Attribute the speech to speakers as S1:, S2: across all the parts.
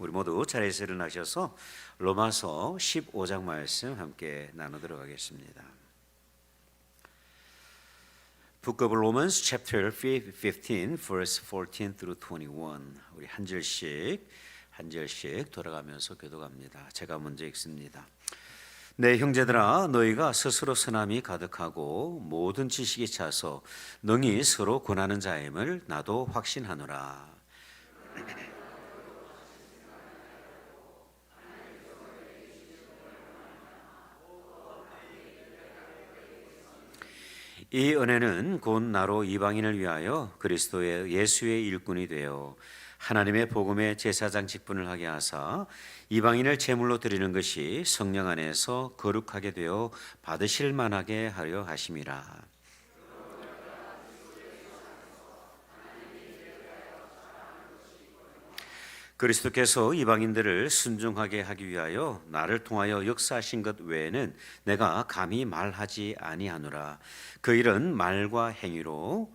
S1: 우리 모두 자리에서 일어나셔서 로마서 15장 말씀 함께 나누도록 하겠습니다. Book of Romans chapter 15 verse 14 through 21. 우리 한 절씩 돌아가면서 교독합니다. 제가 먼저 읽습니다. 내 형제들아, 너희가 스스로 선함이 가득하고 모든 지식이 차서 능히 서로 권하는 자임을 나도 확신하노라. 이 은혜는 곧 나로 이방인을 위하여 그리스도의 예수의 일꾼이 되어 하나님의 복음의 제사장 직분을 하게 하사 이방인을 제물로 드리는 것이 성령 안에서 거룩하게 되어 받으실 만하게 하려 하심이라. 그리스도께서 이방인들을 순종하게 하기 위하여 나를 통하여 역사하신 것 외에는 내가 감히 말하지 아니하노라. 그 일은 말과 행위로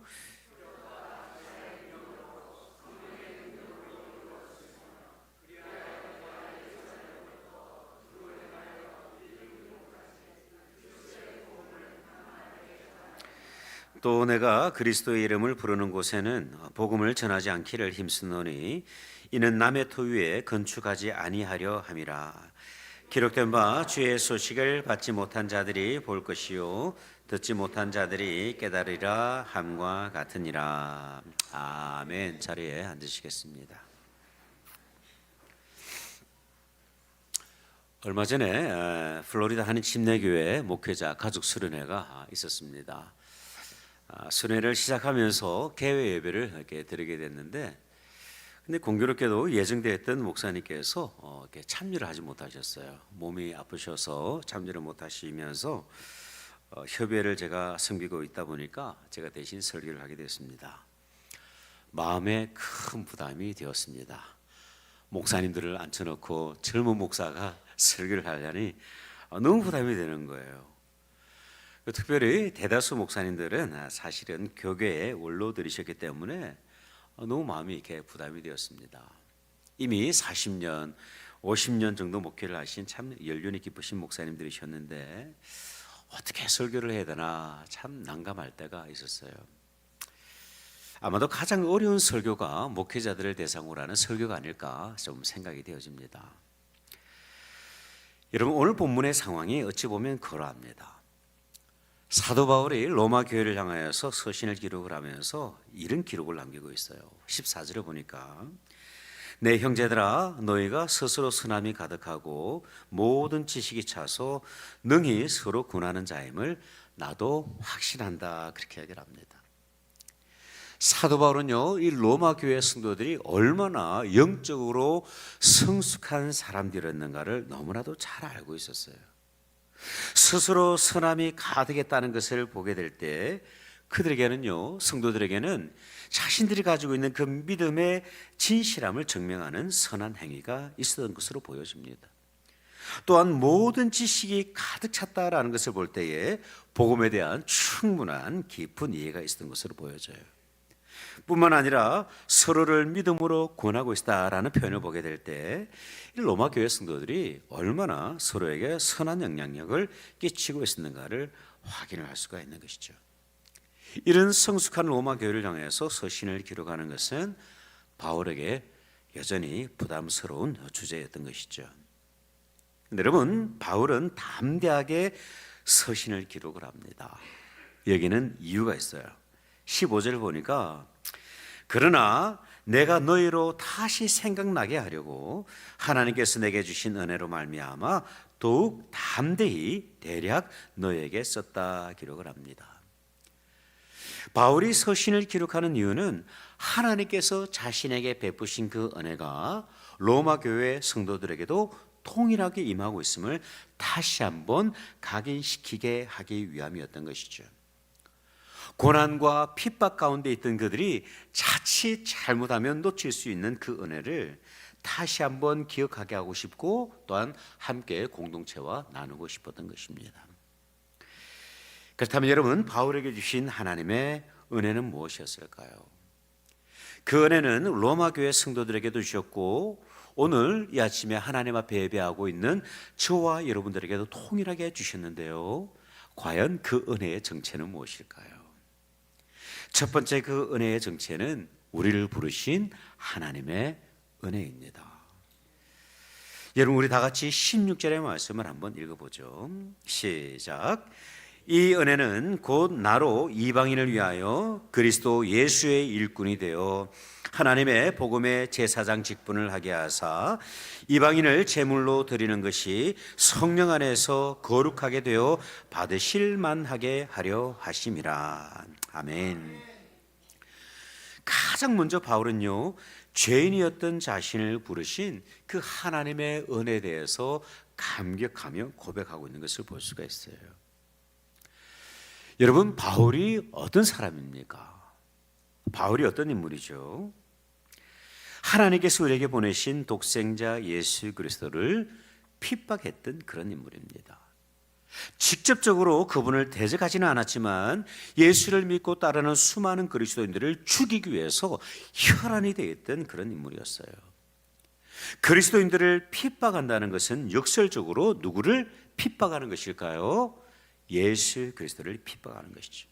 S1: 또 내가 그리스도의 이름을 부르는 곳에는 복음을 전하지 않기를 힘쓰노니 이는 남의 토 위에 건축하지 아니하려 함이라. 기록된 바 주의 소식을 받지 못한 자들이 볼 것이요 듣지 못한 자들이 깨달으리라 함과 같으니라. 아멘. 자리에 앉으시겠습니다. 얼마 전에 플로리다 한인 침례교회 목회자 가족 수련회가 있었습니다. 수련회를 시작하면서 개회 예배를 이렇게 드리게 됐는데, 근데 공교롭게도 예정되어 있던 목사님께서 이렇게 참여를 하지 못하셨어요. 몸이 아프셔서 참여를 못하시면서 협회를 제가 섬기고 있다 보니까 제가 대신 설교를 하게 됐습니다. 마음에 큰 부담이 되었습니다. 목사님들을 앉혀놓고 젊은 목사가 설교를 하려니 너무 부담이 되는 거예요. 특별히 대다수 목사님들은 사실은 교계에 원로들이셨기 때문에 너무 마음이 이렇게 부담이 되었습니다. 이미 40년, 50년 정도 목회를 하신 참 연륜이 깊으신 목사님들이셨는데 어떻게 설교를 해야 되나 참 난감할 때가 있었어요. 아마도 가장 어려운 설교가 목회자들을 대상으로 하는 설교가 아닐까 좀 생각이 되어집니다. 여러분, 오늘 본문의 상황이 어찌 보면 그러합니다. 사도 바울이 로마 교회를 향하여서 서신을 기록을 하면서 이런 기록을 남기고 있어요. 14절에 보니까 내 형제들아, 너희가 스스로 선함이 가득하고 모든 지식이 차서 능히 서로 권하는 자임을 나도 확신한다. 그렇게 얘기를 합니다. 사도 바울은요, 이 로마 교회 성도들이 얼마나 영적으로 성숙한 사람들이었는가를 너무나도 잘 알고 있었어요. 스스로 선함이 가득했다는 것을 보게 될 때 그들에게는요, 성도들에게는 자신들이 가지고 있는 그 믿음의 진실함을 증명하는 선한 행위가 있었던 것으로 보여집니다. 또한 모든 지식이 가득 찼다라는 것을 볼 때에 복음에 대한 충분한 깊은 이해가 있었던 것으로 보여져요. 뿐만 아니라 서로를 믿음으로 권하고 있다라는 표현을 보게 될 때 로마 교회 성도들이 얼마나 서로에게 선한 영향력을 끼치고 있었는가를 확인을 할 수가 있는 것이죠. 이런 성숙한 로마 교회를 향해서 서신을 기록하는 것은 바울에게 여전히 부담스러운 주제였던 것이죠. 여러분, 바울은 담대하게 서신을 기록을 합니다. 여기는 이유가 있어요. 15절을 보니까 그러나 내가 너희로 다시 생각나게 하려고 하나님께서 내게 주신 은혜로 말미암아 더욱 담대히 대략 너에게 썼다 기록을 합니다. 바울이 서신을 기록하는 이유는 하나님께서 자신에게 베푸신 그 은혜가 로마 교회 성도들에게도 통일하게 임하고 있음을 다시 한번 각인시키게 하기 위함이었던 것이죠. 고난과 핍박 가운데 있던 그들이 자칫 잘못하면 놓칠 수 있는 그 은혜를 다시 한번 기억하게 하고 싶고 또한 함께 공동체와 나누고 싶었던 것입니다. 그렇다면 여러분, 바울에게 주신 하나님의 은혜는 무엇이었을까요? 그 은혜는 로마 교회 성도들에게도 주셨고 오늘 이 아침에 하나님 앞에 예배하고 있는 저와 여러분들에게도 통일하게 해주셨는데요. 과연 그 은혜의 정체는 무엇일까요? 첫 번째 그 은혜의 정체는 우리를 부르신 하나님의 은혜입니다. 여러분, 우리 다 같이 16절의 말씀을 한번 읽어보죠. 시작. 이 은혜는 곧 나로 이방인을 위하여 그리스도 예수의 일꾼이 되어 하나님의 복음의 제사장 직분을 하게 하사 이방인을 제물로 드리는 것이 성령 안에서 거룩하게 되어 받으실 만하게 하려 하심이라. 아멘. 가장 먼저 바울은요, 죄인이었던 자신을 부르신 그 하나님의 은혜에 대해서 감격하며 고백하고 있는 것을 볼 수가 있어요. 여러분, 바울이 어떤 사람입니까? 바울이 어떤 인물이죠? 하나님께서 우리에게 보내신 독생자 예수 그리스도를 핍박했던 그런 인물입니다. 직접적으로 그분을 대적하지는 않았지만 예수를 믿고 따르는 수많은 그리스도인들을 죽이기 위해서 혈안이 되어 있던 그런 인물이었어요. 그리스도인들을 핍박한다는 것은 역설적으로 누구를 핍박하는 것일까요? 예수 그리스도를 핍박하는 것이죠.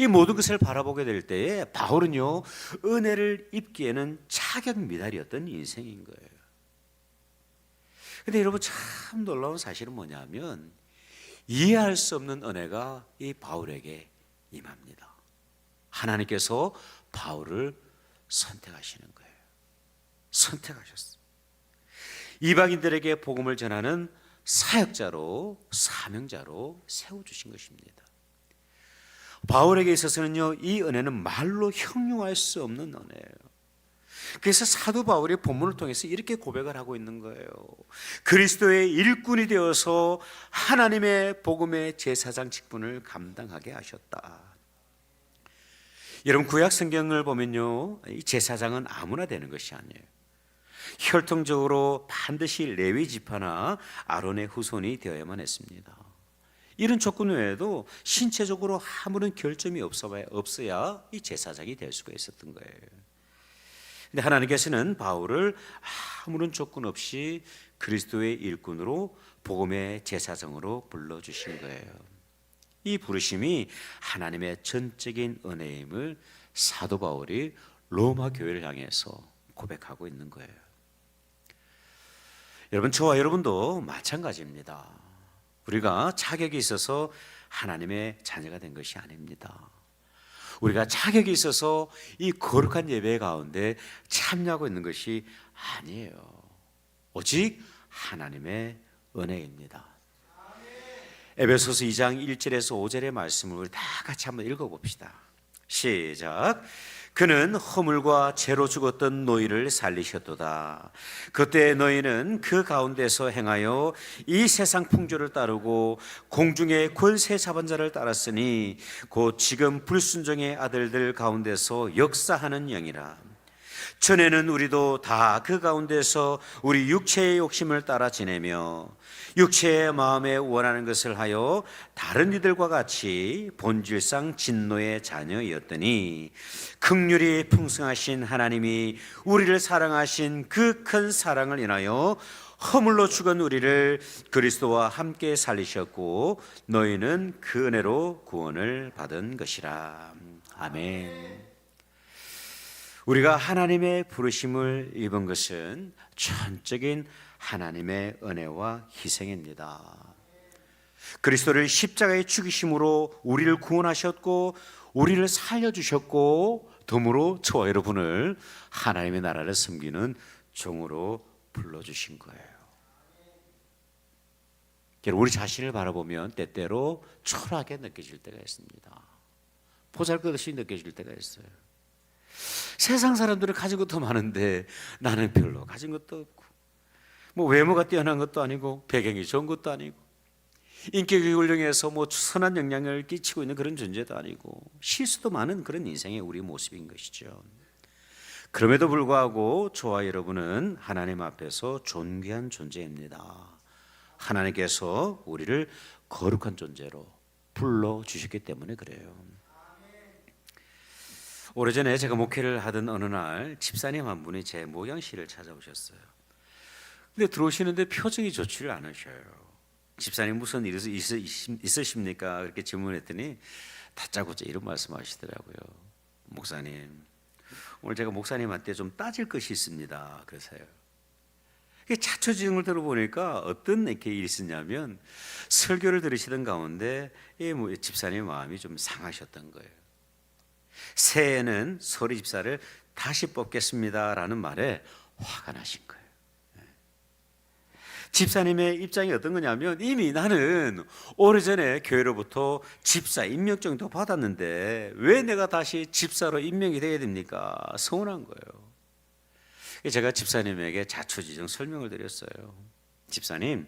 S1: 이 모든 것을 바라보게 될 때에 바울은요, 은혜를 입기에는 차격미달이었던 인생인 거예요. 근데 여러분, 참 놀라운 사실은 뭐냐면 이해할 수 없는 은혜가 이 바울에게 임합니다. 하나님께서 바울을 선택하시는 거예요. 선택하셨어요. 이방인들에게 복음을 전하는 사역자로, 사명자로 세워주신 것입니다. 바울에게 있어서는요, 이 은혜는 말로 형용할 수 없는 은혜예요. 그래서 사도 바울이 본문을 통해서 이렇게 고백을 하고 있는 거예요. 그리스도의 일꾼이 되어서 하나님의 복음의 제사장 직분을 감당하게 하셨다. 여러분, 구약 성경을 보면요, 이 제사장은 아무나 되는 것이 아니에요. 혈통적으로 반드시 레위 지파나 아론의 후손이 되어야만 했습니다. 이런 조건 외에도 신체적으로 아무런 결점이 없어야 이 제사장이 될 수가 있었던 거예요. 근데 하나님께서는 바울을 아무런 조건 없이 그리스도의 일꾼으로 복음의 제사장으로 불러주신 거예요. 이 부르심이 하나님의 전적인 은혜임을 사도 바울이 로마 교회를 향해서 고백하고 있는 거예요. 여러분, 저와 여러분도 마찬가지입니다. 우리가 자격이 있어서 하나님의 자녀가 된 것이 아닙니다. 우리가 자격이 있어서 이 거룩한 예배 가운데 참여하고 있는 것이 아니에요. 오직 하나님의 은혜입니다. 에베소서 2장 1절에서 5절의 말씀을 우리 다 같이 한번 읽어봅시다. 시작. 그는 허물과 죄로 죽었던 너희를 살리셨도다. 그때 너희는 그 가운데서 행하여 이 세상 풍조를 따르고 공중의 권세 잡은 자를 따랐으니 곧 지금 불순종의 아들들 가운데서 역사하는 영이라. 전에는 우리도 다 그 가운데서 우리 육체의 욕심을 따라 지내며 육체의 마음에 원하는 것을 하여 다른 이들과 같이 본질상 진노의 자녀였더니 긍휼이 풍성하신 하나님이 우리를 사랑하신 그 큰 사랑을 인하여 허물로 죽은 우리를 그리스도와 함께 살리셨고 너희는 그 은혜로 구원을 받은 것이라. 아멘. 우리가 하나님의 부르심을 입은 것은 전적인 하나님의 은혜와 희생입니다. 그리스도를 십자가에 죽이심으로 우리를 구원하셨고 우리를 살려주셨고 덤으로 저와 여러분을 하나님의 나라를 섬기는 종으로 불러주신 거예요. 우리 자신을 바라보면 때때로 초라하게 느껴질 때가 있습니다. 보잘것없이 느껴질 때가 있어요. 세상 사람들은 가진 것도 많은데 나는 별로 가진 것도 없고 뭐 외모가 뛰어난 것도 아니고 배경이 좋은 것도 아니고 인격이 훌륭해서 뭐 선한 영향을 끼치고 있는 그런 존재도 아니고 실수도 많은 그런 인생의 우리 모습인 것이죠. 그럼에도 불구하고 저와 여러분은 하나님 앞에서 존귀한 존재입니다. 하나님께서 우리를 거룩한 존재로 불러주셨기 때문에 그래요. 오래전에 제가 목회를 하던 어느 날 집사님 한 분이 제 목양실을 찾아오셨어요. 근데 들어오시는데 표정이 좋지를 않으셔요. 집사님 무슨 일 있으십니까? 그렇게 질문했더니 다짜고짜 이런 말씀하시더라고요. 목사님, 오늘 제가 목사님한테 좀 따질 것이 있습니다. 그래서요. 자초지종을 들어보니까 어떤 이렇게 일이 있었냐면 설교를 들으시던 가운데 집사님의 마음이 좀 상하셨던 거예요. 새해에는 소리 집사를 다시 뽑겠습니다라는 말에 화가 나신 거예요. 집사님의 입장이 어떤 거냐면 이미 나는 오래전에 교회로부터 집사 임명정도 받았는데 왜 내가 다시 집사로 임명이 되어야 됩니까? 서운한 거예요. 제가 집사님에게 자초지종 설명을 드렸어요. 집사님,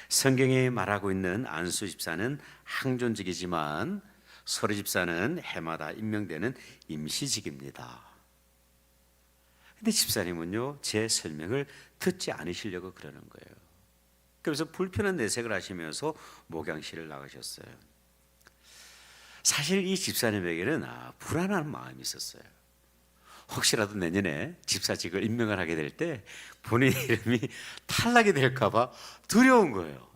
S1: 성경이 말하고 있는 안수 집사는 항존직이지만 소리 집사는 해마다 임명되는 임시직입니다. 근데 집사님은요, 제 설명을 듣지 않으시려고 그러는 거예요. 그래서 불편한 내색을 하시면서 목양실을 나가셨어요. 사실 이 집사님에게는 불안한 마음이 있었어요. 혹시라도 내년에 집사직을 임명을 하게 될 때 본인 이름이 탈락이 될까 봐 두려운 거예요.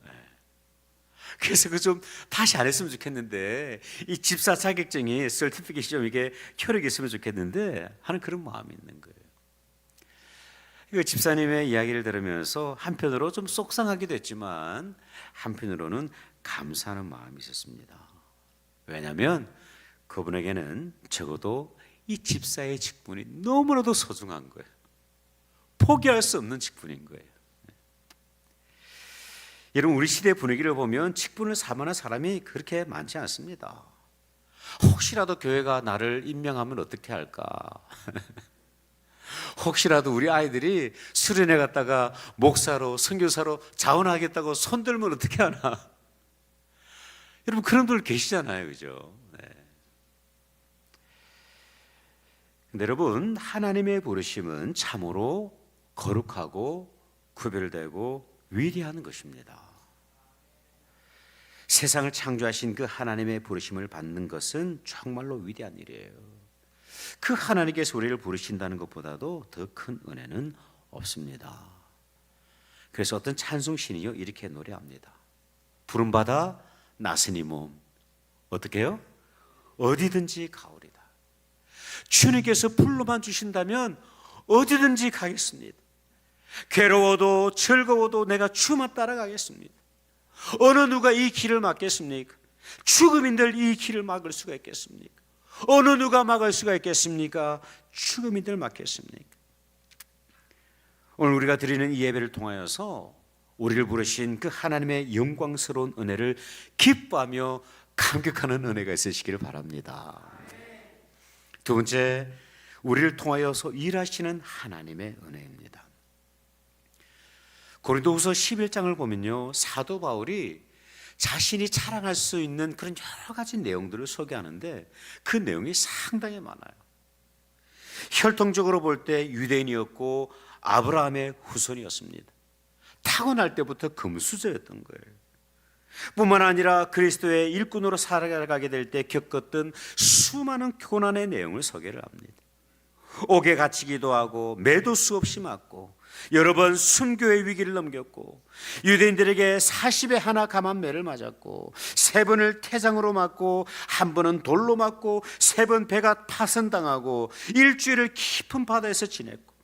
S1: 그래서 그 좀 다시 안 했으면 좋겠는데 이 집사 자격증이 서티피케이트 좀 이게 효력이 있으면 좋겠는데 하는 그런 마음이 있는 거예요. 집사님의 이야기를 들으면서 한편으로 좀 속상하기도 했지만 한편으로는 감사하는 마음이 있었습니다. 왜냐하면 그분에게는 적어도 이 집사의 직분이 너무나도 소중한 거예요. 포기할 수 없는 직분인 거예요. 여러분, 우리 시대 분위기를 보면 직분을 사모하는 사람이 그렇게 많지 않습니다. 혹시라도 교회가 나를 임명하면 어떻게 할까? 혹시라도 우리 아이들이 수련회 갔다가 목사로 선교사로 자원하겠다고 손들면 어떻게 하나? 여러분, 그런 분들 계시잖아요, 그죠? 근데 여러분, 하나님의 부르심은 참으로 거룩하고 구별되고 위대한 것입니다. 세상을 창조하신 그 하나님의 부르심을 받는 것은 정말로 위대한 일이에요. 그 하나님께서 우리를 부르신다는 것보다도 더 큰 은혜는 없습니다. 그래서 어떤 찬송신이요 이렇게 노래합니다. 부름받아 나서니 몸 어떻게 해요? 어디든지 가오리다. 주님께서 불러만 주신다면 어디든지 가겠습니다. 괴로워도 즐거워도 내가 주만 따라가겠습니다. 어느 누가 이 길을 막겠습니까? 죽음인들 이 길을 막을 수가 있겠습니까? 어느 누가 막을 수가 있겠습니까? 죽음인들 막겠습니까? 오늘 우리가 드리는 이 예배를 통하여서 우리를 부르신 그 하나님의 영광스러운 은혜를 기뻐하며 감격하는 은혜가 있으시기를 바랍니다. 두 번째, 우리를 통하여서 일하시는 하나님의 은혜입니다. 고린도후서 11장을 보면요, 사도 바울이 자신이 자랑할 수 있는 그런 여러 가지 내용들을 소개하는데 그 내용이 상당히 많아요. 혈통적으로 볼 때 유대인이었고 아브라함의 후손이었습니다. 타고날 때부터 금수저였던 거예요. 뿐만 아니라 그리스도의 일꾼으로 살아가게 될 때 겪었던 수많은 고난의 내용을 소개를 합니다. 옥에 갇히기도 하고 매도 수없이 맞고 여러 번 순교의 위기를 넘겼고 유대인들에게 40에 하나 감한 매를 맞았고 3번을 태장으로 맞고 1번은 돌로 맞고 3번 배가 파손당하고 일주일을 깊은 바다에서 지냈고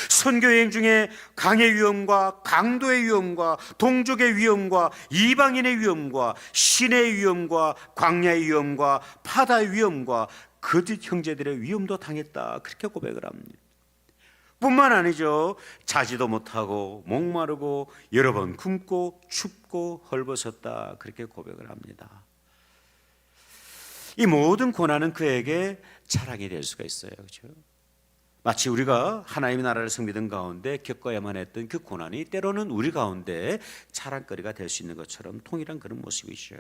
S1: 선교여행 중에 강의 위험과 강도의 위험과 동족의 위험과 이방인의 위험과 신의 위험과 광야의 위험과 바다의 위험과 거짓 형제들의 위험도 당했다, 그렇게 고백을 합니다. 뿐만 아니죠, 자지도 못하고 목마르고 여러 번 굶고 춥고 헐벗었다, 그렇게 고백을 합니다. 이 모든 고난은 그에게 자랑이 될 수가 있어요, 그렇죠? 마치 우리가 하나님의 나라를 섬기던 가운데 겪어야만 했던 그 고난이 때로는 우리 가운데 자랑거리가 될 수 있는 것처럼 동일한 그런 모습이죠.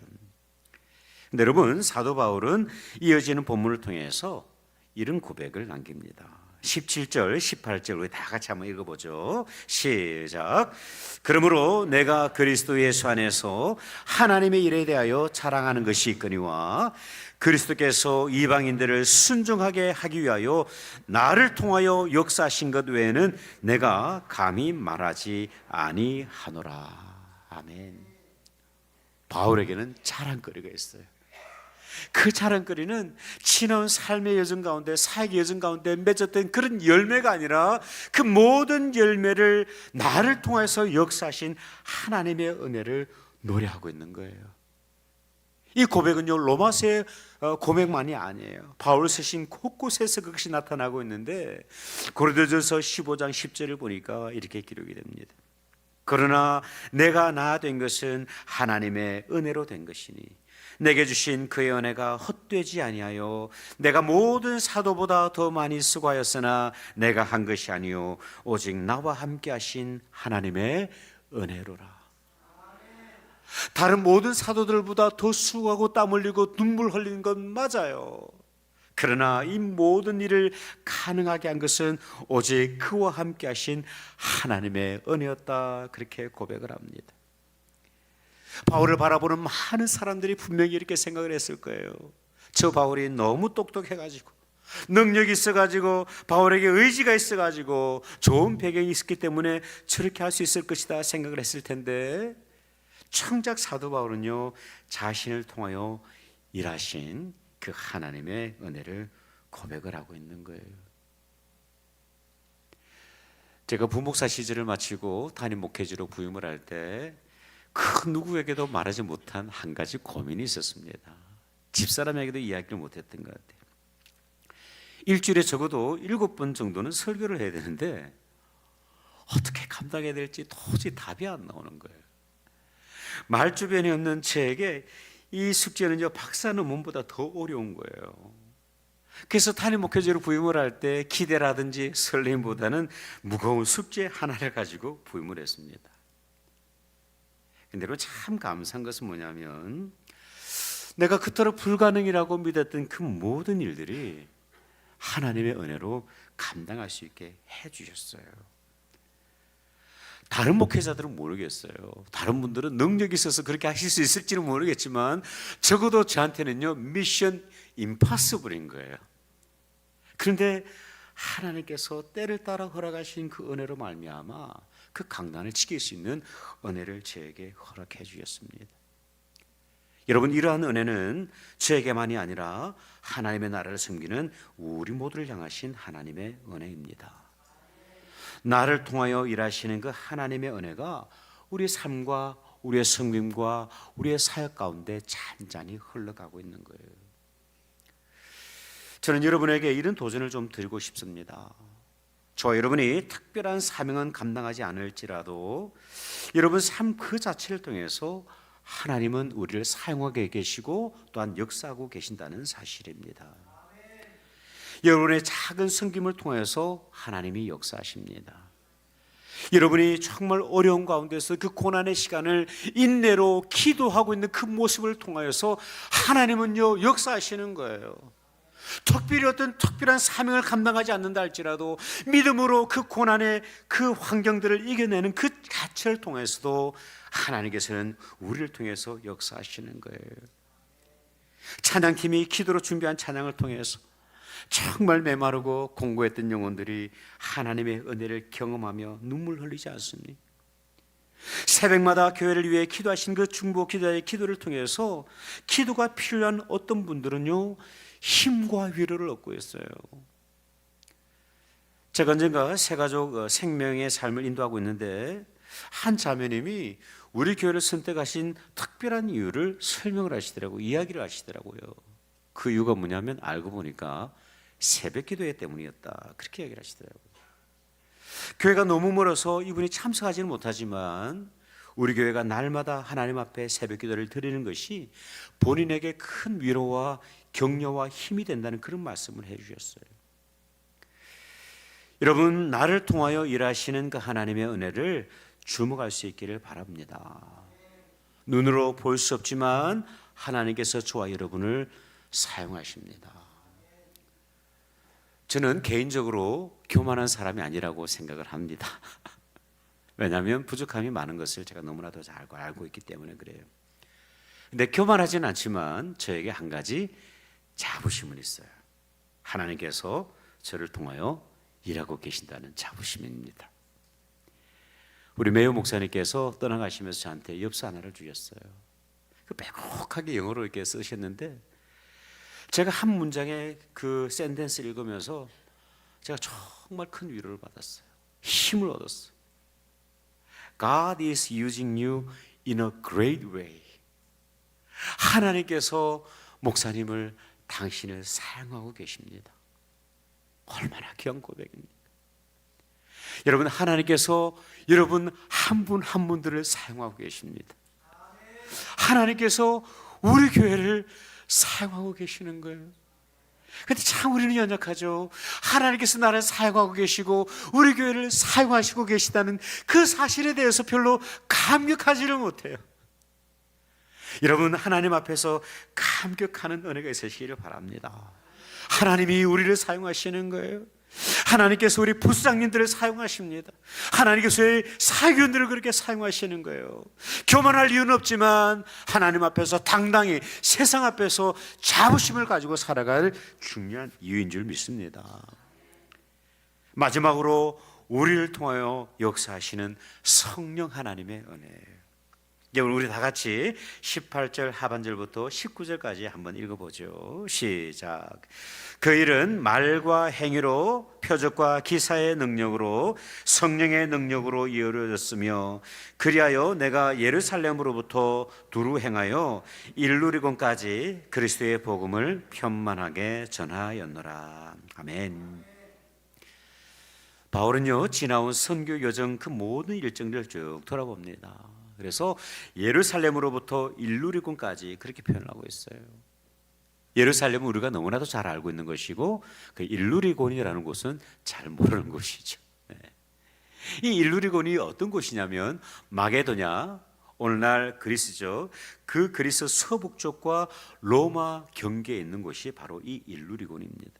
S1: 근데 여러분, 사도 바울은 이어지는 본문을 통해서 이런 고백을 남깁니다. 17절, 18절 우리 다 같이 한번 읽어보죠. 시작. 그러므로 내가 그리스도 예수 안에서 하나님의 일에 대하여 자랑하는 것이 있거니와 그리스도께서 이방인들을 순종하게 하기 위하여 나를 통하여 역사하신 것 외에는 내가 감히 말하지 아니하노라. 아멘. 바울에게는 자랑거리가 있어요. 그 자랑거리는 지나온 삶의 여정 가운데, 사역의 여정 가운데 맺었던 그런 열매가 아니라 그 모든 열매를 나를 통해서 역사하신 하나님의 은혜를 노래하고 있는 거예요. 이 고백은요, 로마서의 고백만이 아니에요. 바울 쓰신 곳곳에서 그것이 나타나고 있는데, 고린도전서 15장 10절을 보니까 이렇게 기록이 됩니다. 그러나 내가 나 된 것은 하나님의 은혜로 된 것이니 내게 주신 그의 은혜가 헛되지 아니하여 내가 모든 사도보다 더 많이 수고하였으나 내가 한 것이 아니요 오직 나와 함께 하신 하나님의 은혜로라. 다른 모든 사도들보다 더 수고하고 땀 흘리고 눈물 흘리는 건 맞아요. 그러나 이 모든 일을 가능하게 한 것은 오직 그와 함께 하신 하나님의 은혜였다. 그렇게 고백을 합니다. 바울을 바라보는 많은 사람들이 분명히 이렇게 생각을 했을 거예요. 저 바울이 너무 똑똑해가지고 능력이 있어가지고 바울에게 의지가 있어가지고 좋은 배경이 있었기 때문에 저렇게 할 수 있을 것이다 생각을 했을 텐데, 청작 사도 바울은요, 자신을 통하여 일하신 그 하나님의 은혜를 고백을 하고 있는 거예요. 제가 부목사 시절을 마치고 담임 목회자로 부임을 할 때 그 누구에게도 말하지 못한 한 가지 고민이 있었습니다. 집사람에게도 이야기를 못했던 것 같아요. 일주일에 적어도 7번 정도는 설교를 해야 되는데 어떻게 감당해야 될지 도저히 답이 안 나오는 거예요. 말주변이 없는 저에게 이 숙제는요, 박사 논문보다 더 어려운 거예요. 그래서 담임 목회자로 부임을 할 때 기대라든지 설렘보다는 무거운 숙제 하나를 가지고 부임을 했습니다. 근데 참 감사한 것은 뭐냐면, 내가 그토록 불가능이라고 믿었던 그 모든 일들이 하나님의 은혜로 감당할 수 있게 해주셨어요. 다른 목회자들은 모르겠어요. 다른 분들은 능력이 있어서 그렇게 하실 수 있을지는 모르겠지만 적어도 저한테는요, 미션 임파서블인 거예요. 그런데 하나님께서 때를 따라 허락하신 그 은혜로 말미암아 그 강난을 지킬 수 있는 은혜를 저에게 허락해 주셨습니다. 여러분, 이러한 은혜는 저에게만이 아니라 하나님의 나라를 섬기는 우리 모두를 향하신 하나님의 은혜입니다. 나를 통하여 일하시는 그 하나님의 은혜가 우리의 삶과 우리의 섬김과 우리의 사역 가운데 잔잔히 흘러가고 있는 거예요. 저는 여러분에게 이런 도전을 좀 드리고 싶습니다. 저와 여러분이 특별한 사명은 감당하지 않을지라도 여러분 삶 그 자체를 통해서 하나님은 우리를 사용하게 계시고 또한 역사하고 계신다는 사실입니다. 여러분의 작은 섬김을 통해서 하나님이 역사하십니다. 여러분이 정말 어려운 가운데서 그 고난의 시간을 인내로 기도하고 있는 그 모습을 통하여서 하나님은요, 역사하시는 거예요. 특별히 어떤 특별한 사명을 감당하지 않는다 할지라도 믿음으로 그 고난의 그 환경들을 이겨내는 그 자체를 통해서도 하나님께서는 우리를 통해서 역사하시는 거예요. 찬양팀이 기도로 준비한 찬양을 통해서 정말 메마르고 공고했던 영혼들이 하나님의 은혜를 경험하며 눈물 흘리지 않습니까? 새벽마다 교회를 위해 기도하신 그 중보 기도의 기도를 통해서 기도가 필요한 어떤 분들은요, 힘과 위로를 얻고 있어요. 제가 언젠가 새가족 생명의 삶을 인도하고 있는데 한 자매님이 우리 교회를 선택하신 특별한 이유를 설명을 하시더라고요. 이야기를 하시더라고요. 그 이유가 뭐냐면 알고 보니까 새벽 기도회 때문이었다. 그렇게 이야기를 하시더라고요. 교회가 너무 멀어서 이분이 참석하지는 못하지만 우리 교회가 날마다 하나님 앞에 새벽 기도를 드리는 것이 본인에게 큰 위로와 격려와 힘이 된다는 그런 말씀을 해주셨어요. 여러분, 나를 통하여 일하시는 그 하나님의 은혜를 주목할 수 있기를 바랍니다. 눈으로 볼 수 없지만 하나님께서 저와 여러분을 사용하십니다. 저는 개인적으로 교만한 사람이 아니라고 생각을 합니다. 왜냐하면 부족함이 많은 것을 제가 너무나도 잘 알고 있기 때문에 그래요. 근데 교만하지는 않지만 저에게 한 가지 자부심은 있어요. 하나님께서 저를 통하여 일하고 계신다는 자부심입니다. 우리 매우 목사님께서 떠나가시면서 저한테 엽서 하나를 주셨어요. 그 빼곡하게 영어로 이렇게 쓰셨는데 제가 한 문장의 그 센텐스를 읽으면서 제가 정말 큰 위로를 받았어요. 힘을 얻었어요. God is using you in a great way. 하나님께서 목사님을 당신을 사용하고 계십니다. 얼마나 귀한 고백입니까? 여러분, 하나님께서 여러분 한 분 한 분들을 사용하고 계십니다. 하나님께서 우리 교회를 사용하고 계시는 거예요. 근데 참 우리는 연약하죠. 하나님께서 나를 사용하고 계시고 우리 교회를 사용하시고 계시다는 그 사실에 대해서 별로 감격하지를 못해요. 여러분, 하나님 앞에서 감격하는 은혜가 있으시기를 바랍니다. 하나님이 우리를 사용하시는 거예요. 하나님께서 우리 부장님들을 사용하십니다. 하나님께서 사교원들을 그렇게 사용하시는 거예요. 교만할 이유는 없지만 하나님 앞에서 당당히 세상 앞에서 자부심을 가지고 살아갈 중요한 이유인 줄 믿습니다. 마지막으로 우리를 통하여 역사하시는 성령 하나님의 은혜예요. 여러분, 우리 다 같이 18절 하반절부터 19절까지 한번 읽어보죠. 시작. 그 일은 말과 행위로 표적과 기사의 능력으로 성령의 능력으로 이루어졌으며 그리하여 내가 예루살렘으로부터 두루 행하여 일루리곤까지 그리스도의 복음을 편만하게 전하였노라. 아멘. 바울은요, 지나온 선교 여정 그 모든 일정들을 쭉 돌아봅니다. 그래서 예루살렘으로부터 일루리곤까지 그렇게 표현을 하고 있어요. 예루살렘은 우리가 너무나도 잘 알고 있는 것이고 그 일루리곤이라는 곳은 잘 모르는 곳이죠. 이 일루리곤이 어떤 곳이냐면 마게도냐, 오늘날 그리스죠. 그 그리스 서북쪽과 로마 경계에 있는 곳이 바로 이 일루리곤입니다.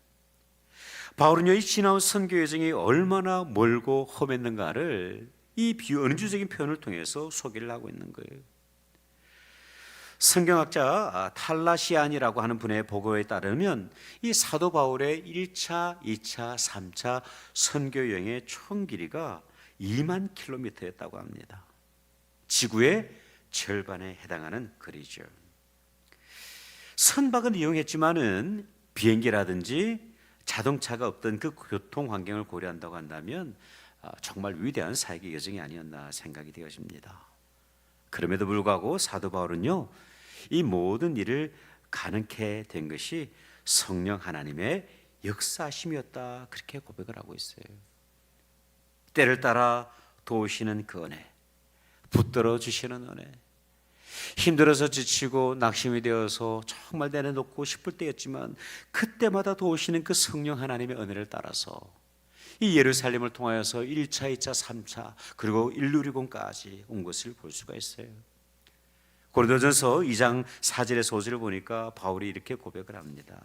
S1: 바울은요, 이 지나온 선교 여정이 얼마나 멀고 험했는가를 이 비언주적인 표현을 통해서 소개를 하고 있는 거예요. 성경학자 탈라시안이라고 하는 분의 보고에 따르면 이 사도 바울의 1차, 2차, 3차 선교 여행의 총 길이가 2만 킬로미터였다고 합니다. 지구의 절반에 해당하는 거리죠. 선박은 이용했지만은 비행기라든지 자동차가 없던 그 교통 환경을 고려한다고 한다면 정말 위대한 사역의 여정이 아니었나 생각이 되어집니다. 그럼에도 불구하고 사도 바울은요, 이 모든 일을 가능케 된 것이 성령 하나님의 역사심이었다, 그렇게 고백을 하고 있어요. 때를 따라 도우시는 그 은혜, 붙들어 주시는 은혜, 힘들어서 지치고 낙심이 되어서 정말 내려놓고 싶을 때였지만 그때마다 도우시는 그 성령 하나님의 은혜를 따라서 이 예루살렘을 통하여서 1차, 2차, 3차 그리고 일루리곤까지 온 것을 볼 수가 있어요. 고린도전서 2장 4절의 소절을 보니까 바울이 이렇게 고백을 합니다.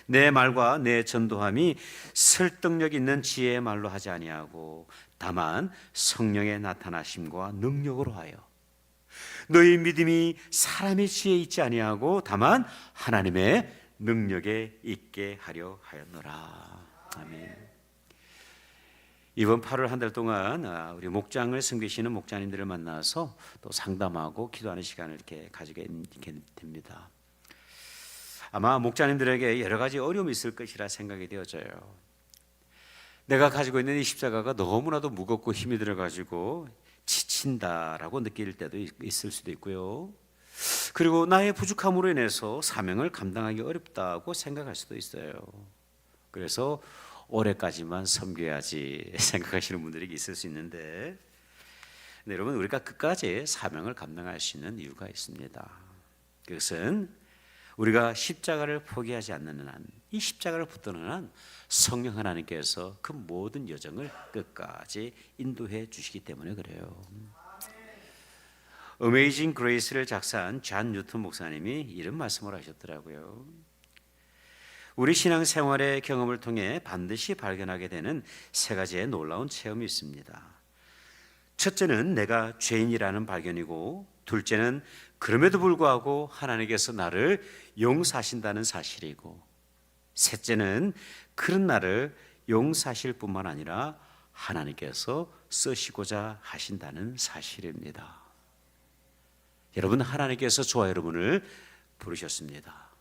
S1: 내 말과 내 전도함이 설득력 있는 지혜의 말로 하지 아니하고 다만 성령의 나타나심과 능력으로 하여 너희 믿음이 사람의 지혜에 있지 아니하고 다만 하나님의 능력에 있게 하려 하였노라. 아멘. 이번 8월 한 달 동안 우리 목장을 섬기시는 목자님들을 만나서 또 상담하고 기도하는 시간을 이렇게 가지게 됩니다. 아마 목자님들에게 여러 가지 어려움이 있을 것이라 생각이 되어져요. 내가 가지고 있는 이 십자가가 너무나도 무겁고 힘이 들어가지고 지친다라고 느낄 때도 있을 수도 있고요. 그리고 나의 부족함으로 인해서 사명을 감당하기 어렵다고 생각할 수도 있어요. 그래서 올해까지만 섬겨야지 생각하시는 분들이 있을 수 있는데, 네, 여러분, 우리가 끝까지 사명을 감당할 수 있는 이유가 있습니다. 그것은 우리가 십자가를 포기하지 않는 한, 이 십자가를 붙드는 한 성령 하나님께서 그 모든 여정을 끝까지 인도해 주시기 때문에 그래요. 어메이징 그레이스를 작사한 존 뉴턴 목사님이 이런 말씀을 하셨더라고요. 우리 신앙생활의 경험을 통해 반드시 발견하게 되는 세 가지의 놀라운 체험이 있습니다. 첫째는 내가 죄인이라는 발견이고, 둘째는 그럼에도 불구하고 하나님께서 나를 용서하신다는 사실이고, 셋째는 그런 나를 용서하실 뿐만 아니라 하나님께서 쓰시고자 하신다는 사실입니다. 여러분, 하나님께서 저와 여러분을 부르셨습니다.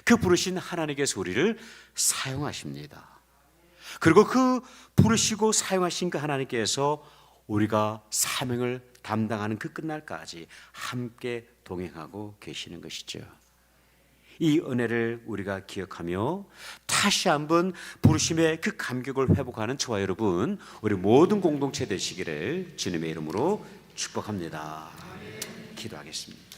S1: 그 부르신 하나님께서 우리를 사용하십니다. 그리고 그 부르시고 사용하신 그 하나님께서 우리가 사명을 담당하는 그 끝날까지 함께 동행하고 계시는 것이죠. 이 은혜를 우리가 기억하며 다시 한번 부르심의 그 감격을 회복하는 저와 여러분, 우리 모든 공동체 되시기를 주님의 이름으로 축복합니다. 기도하겠습니다.